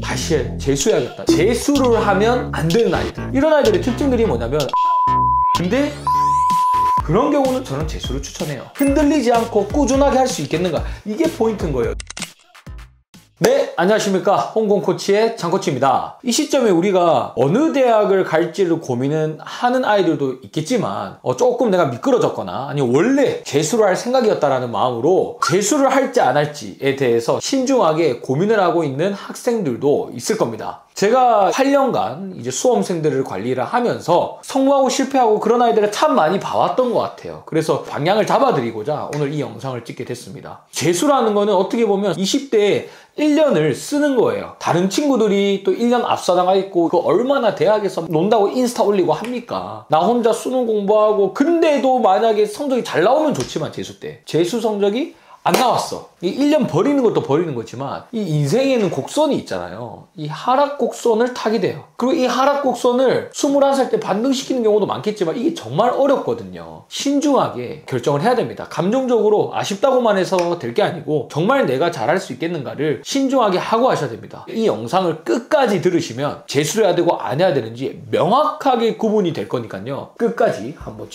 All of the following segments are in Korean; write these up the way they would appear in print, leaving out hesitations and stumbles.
다시 재수해야겠다. 재수를 하면 안 되는 아이들. 이런 아이들의 특징들이 뭐냐면 근데 그런 경우는 저는 재수를 추천해요. 흔들리지 않고 꾸준하게 할 수 있겠는가? 이게 포인트인 거예요. 네, 안녕하십니까. 홍콩 코치의 장코치입니다. 이 시점에 우리가 어느 대학을 갈지를 고민은 하는 아이들도 있겠지만 조금 내가 미끄러졌거나 아니면 원래 재수를 할 생각이었다라는 마음으로 재수를 할지 안 할지에 대해서 신중하게 고민을 하고 있는 학생들도 있을 겁니다. 제가 8년간 이제 수험생들을 관리를 하면서 성공하고 실패하고 그런 아이들을 참 많이 봐왔던 것 같아요. 그래서 방향을 잡아드리고자 오늘 이 영상을 찍게 됐습니다. 재수라는 거는 어떻게 보면 20대에 1년을 쓰는 거예요. 다른 친구들이 또 1년 앞서 나가 있고 그 얼마나 대학에서 논다고 인스타 올리고 합니까? 나 혼자 수능 공부하고 근데도 만약에 성적이 잘 나오면 좋지만 재수 때 재수 성적이 안 나왔어. 이 1년 버리는 것도 버리는 거지만 이 인생에는 곡선이 있잖아요. 이 하락 곡선을 타게 돼요. 그리고 이 하락 곡선을 21살 때 반등시키는 경우도 많겠지만 이게 정말 어렵거든요. 신중하게 결정을 해야 됩니다. 감정적으로 아쉽다고만 해서 될 게 아니고 정말 내가 잘할 수 있겠는가를 신중하게 하고 하셔야 됩니다. 이 영상을 끝까지 들으시면 재수를 해야 되고 안 해야 되는지 명확하게 구분이 될 거니까요. 끝까지 한번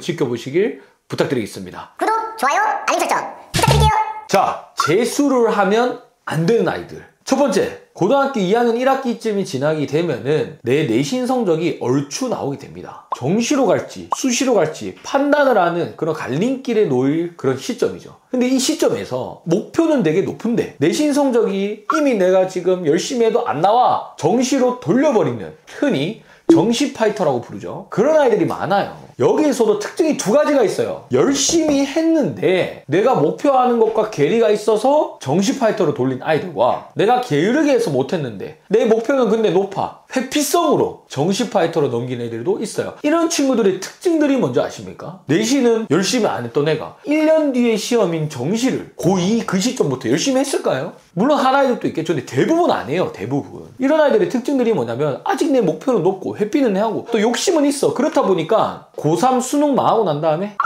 지켜보시길 부탁드리겠습니다. 구독, 좋아요, 알림 설정 부탁드릴게요. 자, 재수를 하면 안 되는 아이들. 첫 번째, 고등학교 2학년 1학기쯤이 지나게 되면은 내 내신 성적이 얼추 나오게 됩니다. 정시로 갈지 수시로 갈지 판단을 하는 그런 갈림길에 놓일 그런 시점이죠. 근데 이 시점에서 목표는 되게 높은데 내신 성적이 이미 내가 지금 열심히 해도 안 나와 정시로 돌려버리는, 흔히 정시 파이터라고 부르죠. 그런 아이들이 많아요. 여기에서도 특징이 두 가지가 있어요. 열심히 했는데 내가 목표하는 것과 괴리가 있어서 정시 파이터로 돌린 아이들과 내가 게으르게 해서 못했는데 내 목표는 근데 높아, 회피성으로 정시 파이터로 넘긴 애들도 있어요. 이런 친구들의 특징들이 뭔지 아십니까? 내신은 열심히 안 했던 애가 1년 뒤에 시험인 정시를 고2 그 시점부터 열심히 했을까요? 물론 한 아이들도 있겠죠. 근데 대부분 안 해요. 대부분. 이런 아이들의 특징들이 뭐냐면 아직 내 목표는 높고 회피는 해하고 또 욕심은 있어. 그렇다 보니까 고3 수능 망하고 난 다음에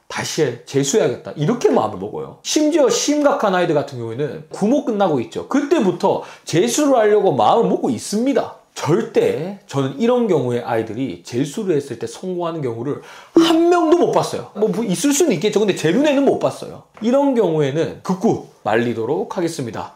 다시 재수해야겠다 이렇게 마음을 먹어요. 심지어 심각한 아이들 같은 경우에는 구모 끝나고 있죠. 그때부터 재수를 하려고 마음을 먹고 있습니다. 절대 저는 이런 경우의 아이들이 재수를 했을 때 성공하는 경우를 한 명도 못 봤어요. 뭐 있을 수는 있겠죠. 근데 제 눈에는 못 봤어요. 이런 경우에는 극구 말리도록 하겠습니다.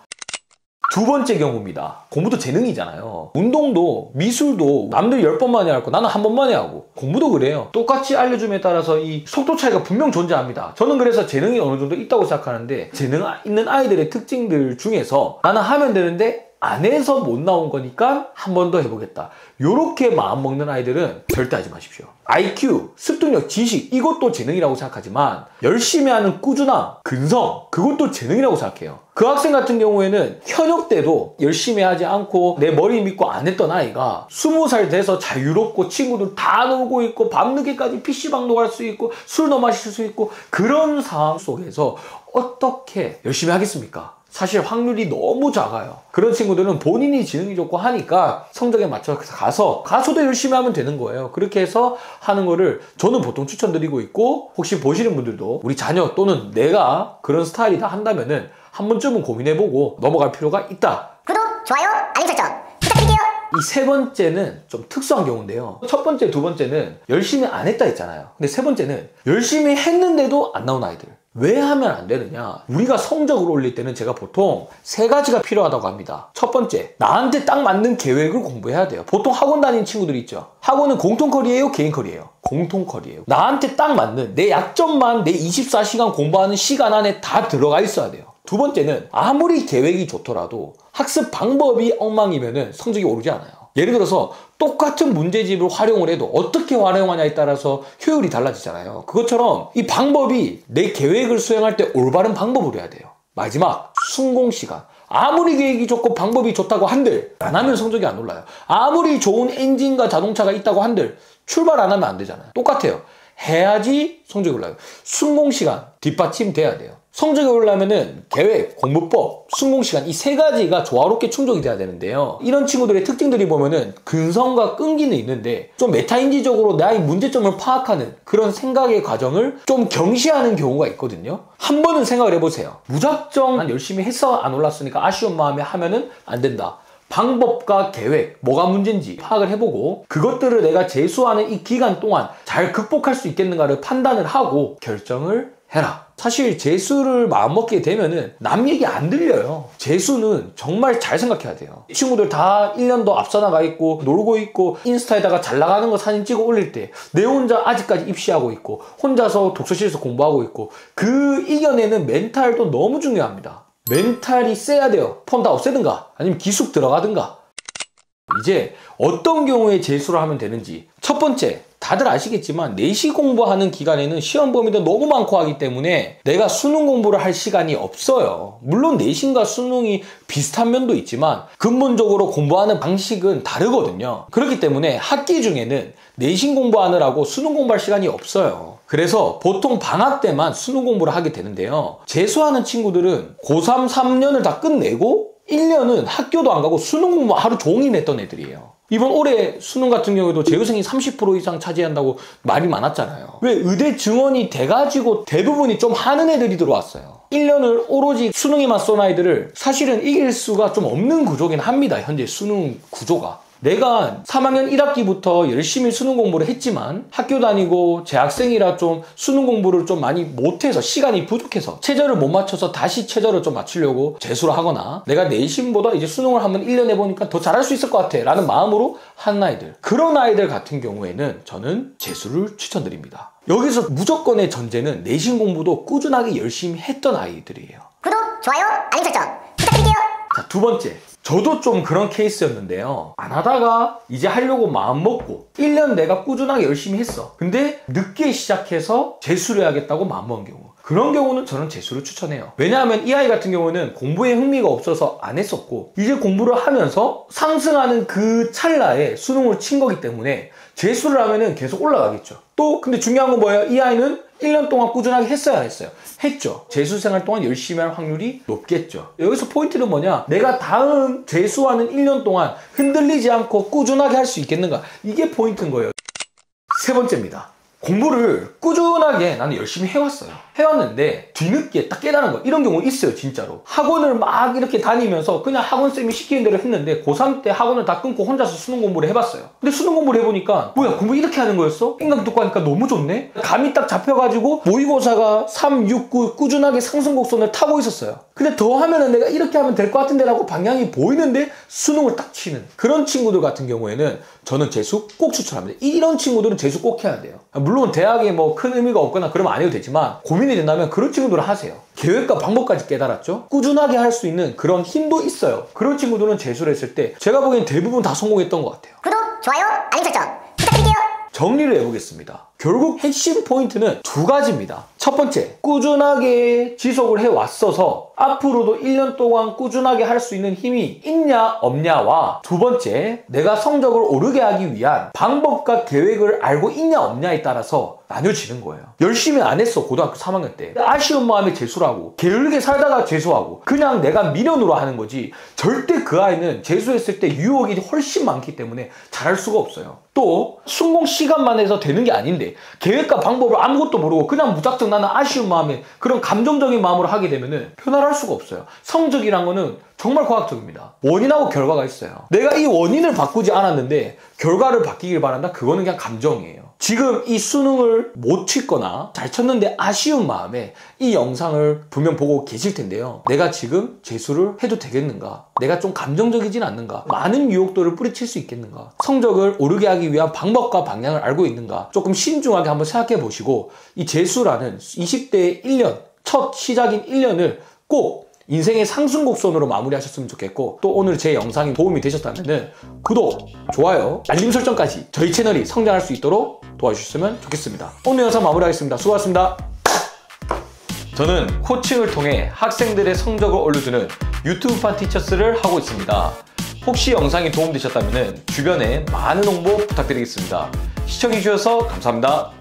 두 번째 경우입니다. 공부도 재능이잖아요. 운동도 미술도 남들 10번 만에 하고 나는 한 번만에 하고, 공부도 그래요. 똑같이 알려줌에 따라서 이 속도 차이가 분명 존재합니다. 저는 그래서 재능이 어느 정도 있다고 생각하는데 재능 있는 아이들의 특징들 중에서 나는 하면 되는데 안 해서 못 나온 거니까 한 번 더 해보겠다. 요렇게 마음먹는 아이들은 절대 하지 마십시오. IQ, 습득력, 지식 이것도 재능이라고 생각하지만 열심히 하는 꾸준함, 근성 그것도 재능이라고 생각해요. 그 학생 같은 경우에는 현역 때도 열심히 하지 않고 내 머리 믿고 안 했던 아이가 20살 돼서 자유롭고 친구들 다 놀고 있고 밤늦게까지 PC방도 갈 수 있고 술도 마실 수 있고 그런 상황 속에서 어떻게 열심히 하겠습니까? 사실 확률이 너무 작아요. 그런 친구들은 본인이 지능이 좋고 하니까 성적에 맞춰서 가서도 열심히 하면 되는 거예요. 그렇게 해서 하는 거를 저는 보통 추천드리고 있고, 혹시 보시는 분들도 우리 자녀 또는 내가 그런 스타일이다 한다면은 한 번쯤은 고민해보고 넘어갈 필요가 있다. 구독, 좋아요, 알림 설정 부탁드릴게요. 이 세 번째는 좀 특수한 경우인데요. 첫 번째, 두 번째는 열심히 안 했다 했잖아요. 근데 세 번째는 열심히 했는데도 안 나온 아이들. 왜 하면 안 되느냐? 우리가 성적을 올릴 때는 제가 보통 세 가지가 필요하다고 합니다. 첫 번째, 나한테 딱 맞는 계획을 공부해야 돼요. 보통 학원 다니는 친구들이 있죠. 학원은 공통컬이에요? 개인컬이에요? 공통컬이에요. 나한테 딱 맞는 내 약점만 내 24시간 공부하는 시간 안에 다 들어가 있어야 돼요. 두 번째는 아무리 계획이 좋더라도 학습 방법이 엉망이면은 성적이 오르지 않아요. 예를 들어서 똑같은 문제집을 활용을 해도 어떻게 활용하냐에 따라서 효율이 달라지잖아요. 그것처럼 이 방법이 내 계획을 수행할 때 올바른 방법으로 해야 돼요. 마지막, 순공시간. 아무리 계획이 좋고 방법이 좋다고 한들 안 하면 성적이 안 올라요. 아무리 좋은 엔진과 자동차가 있다고 한들 출발 안 하면 안 되잖아요. 똑같아요. 해야지 성적이 올라요. 순공시간 뒷받침돼야 돼요. 성적이 오르려면은 계획, 공부법, 순공시간 이 세 가지가 조화롭게 충족이 돼야 되는데요. 이런 친구들의 특징들이 보면은 근성과 끈기는 있는데 좀 메타인지적으로 나의 문제점을 파악하는 그런 생각의 과정을 좀 경시하는 경우가 있거든요. 한 번은 생각을 해보세요. 무작정 난 열심히 해서 안 올랐으니까 아쉬운 마음에 하면은 안 된다. 방법과 계획, 뭐가 문제인지 파악을 해보고 그것들을 내가 재수하는 이 기간 동안 잘 극복할 수 있겠는가를 판단을 하고 결정을 해라. 사실 재수를 마음먹게 되면은 남 얘기 안 들려요. 재수는 정말 잘 생각해야 돼요. 이 친구들 다 1년 더 앞서 나가 있고 놀고 있고 인스타에다가 잘 나가는 거 사진 찍어 올릴 때 내 혼자 아직까지 입시하고 있고 혼자서 독서실에서 공부하고 있고 그 이겨내는 멘탈도 너무 중요합니다. 멘탈이 세야 돼요. 폰 다 없애든가 아니면 기숙 들어가든가. 이제 어떤 경우에 재수를 하면 되는지. 첫 번째, 다들 아시겠지만 내시 공부하는 기간에는 시험 범위도 너무 많고 하기 때문에 내가 수능 공부를 할 시간이 없어요. 물론 내신과 수능이 비슷한 면도 있지만 근본적으로 공부하는 방식은 다르거든요. 그렇기 때문에 학기 중에는 내신 공부하느라고 수능 공부할 시간이 없어요. 그래서 보통 방학 때만 수능 공부를 하게 되는데요. 재수하는 친구들은 고3 3년을 다 끝내고 1년은 학교도 안 가고 수능 공부 하루 종일 했던 애들이에요. 이번 올해 수능 같은 경우에도 재수생이 30% 이상 차지한다고 말이 많았잖아요. 왜 의대 증원이 돼가지고 대부분이 좀 하는 애들이 들어왔어요. 1년을 오로지 수능에만 쏜 아이들을 사실은 이길 수가 좀 없는 구조긴 합니다. 현재 수능 구조가. 내가 3학년 1학기부터 열심히 수능 공부를 했지만 학교 다니고 재학생이라 좀 수능 공부를 좀 많이 못해서 시간이 부족해서 최저를 못 맞춰서 다시 최저를 좀 맞추려고 재수를 하거나 내가 내신보다 이제 수능을 한번 1년 해보니까 더 잘할 수 있을 것 같아 라는 마음으로 한 아이들, 그런 아이들 같은 경우에는 저는 재수를 추천드립니다. 여기서 무조건의 전제는 내신 공부도 꾸준하게 열심히 했던 아이들이에요. 구독, 좋아요, 알림 설정 부탁드릴게요. 자, 두 번째. 저도 좀 그런 케이스였는데요. 안 하다가 이제 하려고 마음 먹고 1년 내가 꾸준하게 열심히 했어. 근데 늦게 시작해서 재수를 해야겠다고 마음 먹은 경우. 그런 경우는 저는 재수를 추천해요. 왜냐하면 이 아이 같은 경우는 공부에 흥미가 없어서 안 했었고 이제 공부를 하면서 상승하는 그 찰나에 수능을 친 거기 때문에 재수를 하면은 계속 올라가겠죠. 또 근데 중요한 건 뭐예요? 이 아이는 1년 동안 꾸준하게 했어요, 안 했어요? 했죠. 재수 생활 동안 열심히 할 확률이 높겠죠. 여기서 포인트는 뭐냐? 내가 다음 재수하는 1년 동안 흔들리지 않고 꾸준하게 할 수 있겠는가? 이게 포인트인 거예요. 세 번째입니다. 공부를 꾸준하게 나는 열심히 해왔어요. 해왔는데 뒤늦게 딱 깨달은 거, 이런 경우 있어요. 진짜로 학원을 막 이렇게 다니면서 그냥 학원쌤이 시키는 대로 했는데 고3 때 학원을 다 끊고 혼자서 수능 공부를 해봤어요. 근데 수능 공부를 해보니까 뭐야, 공부 이렇게 하는 거였어? 인강 듣고 하니까 너무 좋네? 감이 딱 잡혀가지고 모의고사가 3, 6, 9 꾸준하게 상승 곡선을 타고 있었어요. 근데 더 하면은 내가 이렇게 하면 될 것 같은데 라고 방향이 보이는데 수능을 딱 치는 그런 친구들 같은 경우에는 저는 재수 꼭 추천합니다. 이런 친구들은 재수 꼭 해야 돼요. 물론 대학에 뭐 큰 의미가 없거나 그러면 안 해도 되지만 고민이 된다면 그런 친구들은 하세요. 계획과 방법까지 깨달았죠? 꾸준하게 할 수 있는 그런 힘도 있어요. 그런 친구들은 재수를 했을 때 제가 보기엔 대부분 다 성공했던 것 같아요. 구독, 좋아요, 알림 설정 부탁드릴게요. 정리를 해보겠습니다. 결국 핵심 포인트는 두 가지입니다. 첫 번째, 꾸준하게 지속을 해왔어서 앞으로도 1년 동안 꾸준하게 할 수 있는 힘이 있냐 없냐와, 두 번째, 내가 성적을 오르게 하기 위한 방법과 계획을 알고 있냐 없냐에 따라서 나뉘어지는 거예요. 열심히 안 했어, 고등학교 3학년 때. 아쉬운 마음에 재수를 하고 게을르게 살다가 재수하고 그냥 내가 미련으로 하는 거지, 절대 그 아이는 재수했을 때 유혹이 훨씬 많기 때문에 잘할 수가 없어요. 또 순공 시간만 해서 되는 게 아닌데 계획과 방법을 아무것도 모르고 그냥 무작정 나는 아쉬운 마음에 그런 감정적인 마음으로 하게 되면은 변화를 할 수가 없어요. 성적이란 거는 정말 과학적입니다. 원인하고 결과가 있어요. 내가 이 원인을 바꾸지 않았는데 결과를 바뀌길 바란다? 그거는 그냥 감정이에요. 지금 이 수능을 못 쳤거나 잘 쳤는데 아쉬운 마음에 이 영상을 분명 보고 계실 텐데요. 내가 지금 재수를 해도 되겠는가? 내가 좀 감정적이진 않는가? 많은 유혹들을 뿌리칠 수 있겠는가? 성적을 오르게 하기 위한 방법과 방향을 알고 있는가? 조금 신중하게 한번 생각해 보시고 이 재수라는 20대의 1년, 첫 시작인 1년을 꼭 인생의 상승 곡선으로 마무리하셨으면 좋겠고, 또 오늘 제 영상이 도움이 되셨다면 구독, 좋아요, 알림 설정까지 저희 채널이 성장할 수 있도록 도와주셨으면 좋겠습니다. 오늘 영상 마무리하겠습니다. 수고하셨습니다. 저는 코칭을 통해 학생들의 성적을 올려주는 유튜브판 티처스를 하고 있습니다. 혹시 영상이 도움되셨다면 주변에 많은 홍보 부탁드리겠습니다. 시청해주셔서 감사합니다.